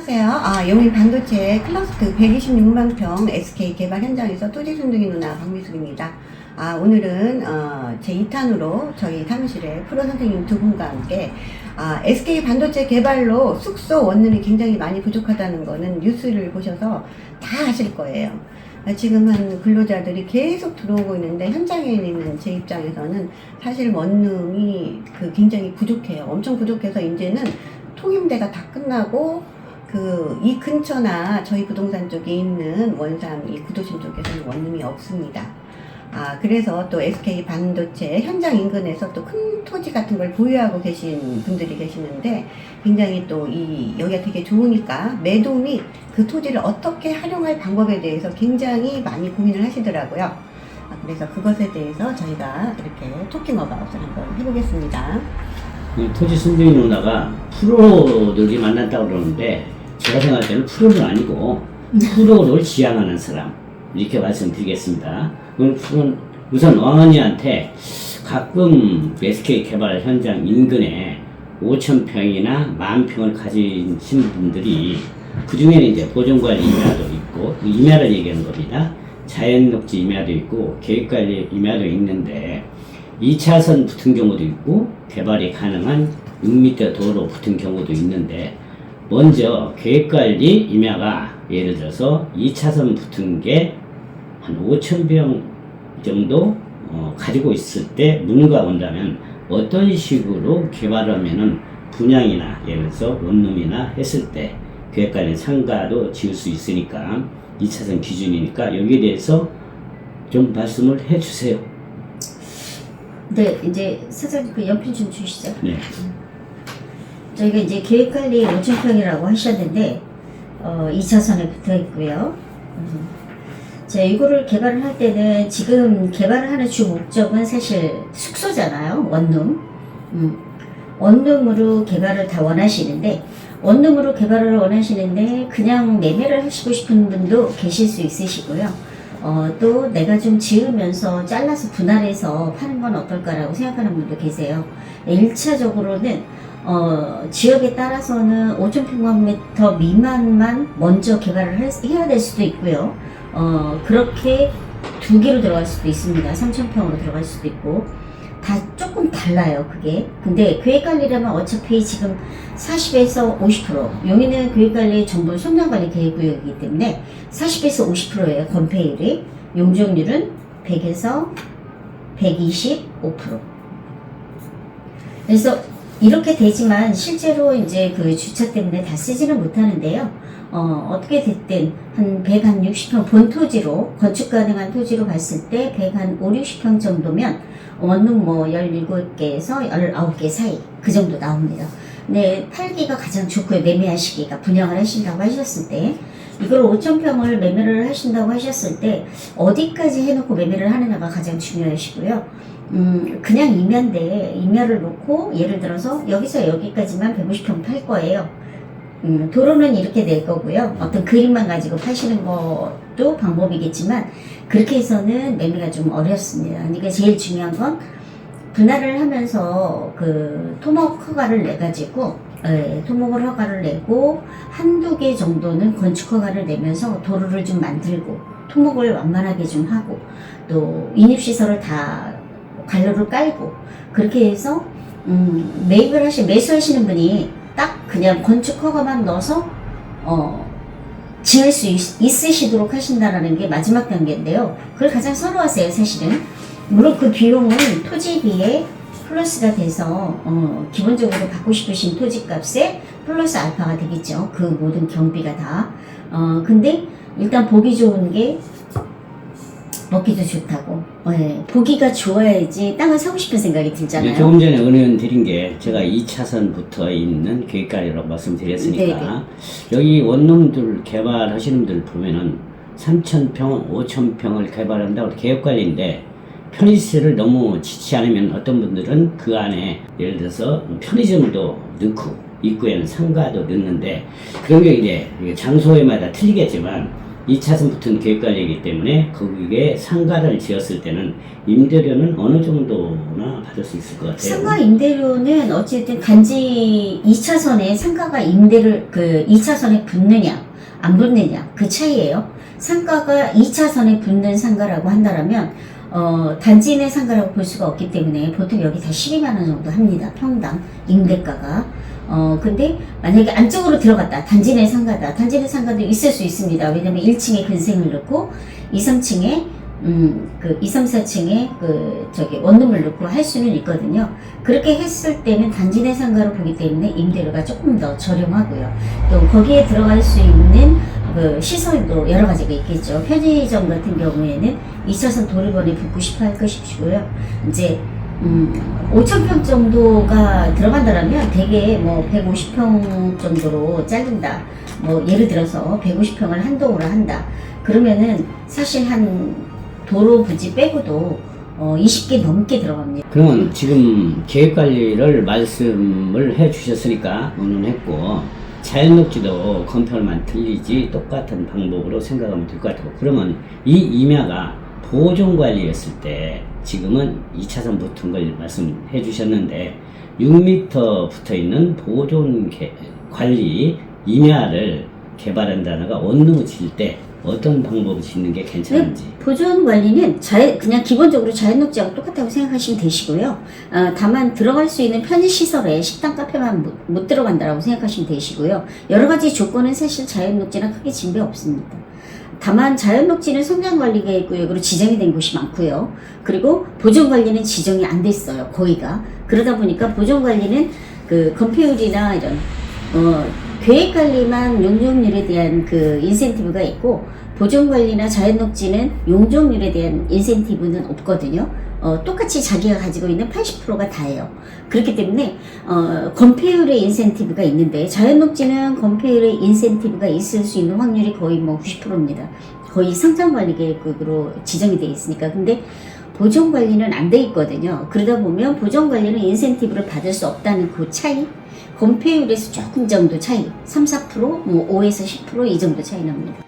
안녕하세요. 영인 반도체 클러스터 126만 평 SK 개발 현장에서 토지 순둥이 누나 박미숙입니다. 오늘은 제 2탄으로 저희 사무실에 프로 선생님 두 분과 함께 SK 반도체 개발로 숙소 원룸이 굉장히 많이 부족하다는 거는 뉴스를 보셔서 다 아실 거예요. 지금 한 근로자들이 계속 들어오고 있는데 현장에 있는 제 입장에서는 사실 원룸이 굉장히 부족해요. 엄청 부족해서 이제는 통임대가 다 끝나고 이 근처나 저희 부동산 쪽에 있는 원삼 이 구도심 쪽에서는 원룸이 없습니다. 그래서 또 SK 반도체 현장 인근에서 또 큰 토지 같은 걸 보유하고 계신 분들이 계시는데 굉장히 또 여기가 되게 좋으니까 매도 및 그 토지를 어떻게 활용할 방법에 대해서 굉장히 많이 고민을 하시더라고요. 그래서 그것에 대해서 저희가 이렇게 토킹 어바웃을 한번 해보겠습니다. 토지 순둥이 누나가 프로들이 만났다고 그러는데 제가 생각할 때는 프로는 아니고 프로를 지향하는 사람 이렇게 말씀드리겠습니다. 우선 왕언니한테 가끔 SK 개발 현장 인근에 5,000평이나 10,000평을 가진 분들이 그 중에는 이제 보존관리 임야도 있고 임야를 얘기하는 겁니다. 자연녹지 임야도 있고 계획관리 임야도 있는데 2차선 붙은 경우도 있고 개발이 가능한 6m 도로 붙은 경우도 있는데 먼저 계획관리 임야가 예를 들어서 2차선 붙은 게 한 5,000평 정도 가지고 있을 때 문의가 온다면 어떤 식으로 개발하면은 분양이나 예를 들어서 원룸이나 했을 때 계획관리 상가도 지을 수 있으니까 2차선 기준이니까 여기에 대해서 좀 말씀을 해주세요. 네, 이제 사장님 그 연필 좀 주시죠. 네. 저희가 이제 계획관리 5,000평이라고 하셨는데 2차선에 붙어 있고요. 자, 이거를 개발을 할 때는 지금 개발을 하는 주 목적은 사실 숙소잖아요. 원룸. 원룸으로 개발을 다 원하시는데 원룸으로 개발을 원하시는데 그냥 매매를 하시고 싶은 분도 계실 수 있으시고요. 또 내가 좀 지으면서 잘라서 분할해서 파는 건 어떨까라고 생각하는 분도 계세요. 1차적으로는 지역에 따라서는 5,000평방미터 미만만 먼저 개발을 해야 될 수도 있고요. 그렇게 2개로 들어갈 수도 있습니다. 3,000평으로 들어갈 수도 있고 다 조금 달라요. 그게. 근데 계획관리라면 어차피 지금 40에서 50% 용인은 계획관리 전부 성장관리 계획구역이기 때문에 40에서 50%예요. 건폐율이. 용적률은 100에서 125%. 그래서 이렇게 되지만 실제로 이제 그 주차 때문에 다 쓰지는 못하는데요. 어떻게 됐든 한 160평 본 토지로 건축 가능한 토지로 봤을 때 150, 60평 정도면 원룸 17개에서 19개 사이 그 정도 나옵니다. 네, 팔기가 가장 좋고요. 매매하시기가 분양을 하신다고 하셨을 때 이걸 5,000평을 매매를 하신다고 하셨을 때 어디까지 해놓고 매매를 하느냐가 가장 중요하시고요. 그냥 임야인데 임야를 놓고 예를 들어서 여기서 여기까지만 150평 팔 거예요. 도로는 이렇게 낼 거고요. 어떤 그림만 가지고 파시는 것도 방법이겠지만 그렇게 해서는 매매가 좀 어렵습니다. 그러니까 제일 중요한 건 분할을 하면서 토목 허가를 내가지고 토목을 허가를 내고 한두 개 정도는 건축 허가를 내면서 도로를 좀 만들고 토목을 완만하게 좀 하고 또 인입시설을 다 관로를 깔고 그렇게 해서 매수하시는 분이 딱 그냥 건축 허가만 넣어서 지을 수 있으시도록 하신다라는 게 마지막 단계인데요. 그걸 가장 선호하세요, 사실은. 물론 그 비용은 토지비에 플러스가 돼서 기본적으로 받고 싶으신 토지값에 플러스 알파가 되겠죠. 그 모든 경비가 다. 근데 일단 보기 좋은 게 먹기도 좋다고. 보기가 좋아야지 땅을 사고 싶은 생각이 들잖아요. 조금 전에 은혜원 드린 게 제가 2차선 붙어 있는 계획관리라고 말씀드렸으니까 네네. 여기 원룸들 개발하시는 분들 보면은 3,000평, 5,000평을 개발한다고 계획관리인데 편의시설을 너무 짓지 않으면 어떤 분들은 그 안에 예를 들어서 편의점도 넣고 입구에는 상가도 넣는데 그런 게 이제 장소에마다 틀리겠지만 2차선 붙은 계획관리이기 때문에 거기에 상가를 지었을 때는 임대료는 어느 정도나 받을 수 있을 것 같아요. 상가 임대료는 어쨌든 단지 2차선에 상가가 임대를 2차선에 붙느냐 안 붙느냐 그 차이예요. 상가가 2차선에 붙는 상가라고 한다면 단지 내 상가라고 볼 수가 없기 때문에 보통 여기 다 12만 원 정도 합니다. 평당 임대가가. 근데 만약에 안쪽으로 들어갔다. 단지 내 상가다. 단지 내 상가도 있을 수 있습니다. 왜냐면 1층에 근생을 넣고 2, 3층에 2, 3, 4층에 원룸을 넣고 할 수는 있거든요. 그렇게 했을 때는 단지 내 상가로 보기 때문에 임대료가 조금 더 저렴하고요. 또 거기에 들어갈 수 있는 시설도 여러 가지가 있겠죠. 편의점 같은 경우에는 2차선 도로변에 붙고 싶어 할 것이고요. 이제 5,000평 정도가 들어간다면 대개 150평 정도로 자른다. 예를 들어서 150평을 한 동으로 한다. 그러면은 사실 한 도로 부지 빼고도 20개 넘게 들어갑니다. 그러면 지금 계획관리를 말씀을 해주셨으니까 의논했고 자연녹지도 건폐율만 틀리지 똑같은 방법으로 생각하면 될 것 같고, 그러면 이 임야가 보존관리였을 때 지금은 2차선 붙은 걸 말씀해 주셨는데 6m 붙어있는 보존관리 임야를 개발한다거나 원룸을 지을 때 어떤 방법을 짓는 게 괜찮은지. 보존 관리는 그냥 기본적으로 자연녹지하고 똑같다고 생각하시면 되시고요. 다만 들어갈 수 있는 편의시설에 식당, 카페만 못 들어간다라고 생각하시면 되시고요. 여러 가지 조건은 사실 자연녹지랑 크게 진배 없습니다. 다만 자연녹지는 성장관리계획구역으로 지정이 된 곳이 많고요. 그리고 보존관리는 지정이 안 됐어요. 거의가. 그러다 보니까 보존관리는 건폐율이나 이런 계획관리만 용적률에 대한 인센티브가 있고, 보존관리나 자연녹지는 용적률에 대한 인센티브는 없거든요. 똑같이 자기가 가지고 있는 80%가 다예요. 그렇기 때문에 건폐율의 인센티브가 있는데 자연녹지는 건폐율의 인센티브가 있을 수 있는 확률이 거의 90%입니다. 거의 성장관리계획으로 지정이 되어 있으니까. 근데 보존관리는 안 돼 있거든요. 그러다 보면 보존관리는 인센티브를 받을 수 없다는 그 차이, 건폐율에서 조금 정도 차이, 3, 4%, 5에서 10% 이 정도 차이 납니다.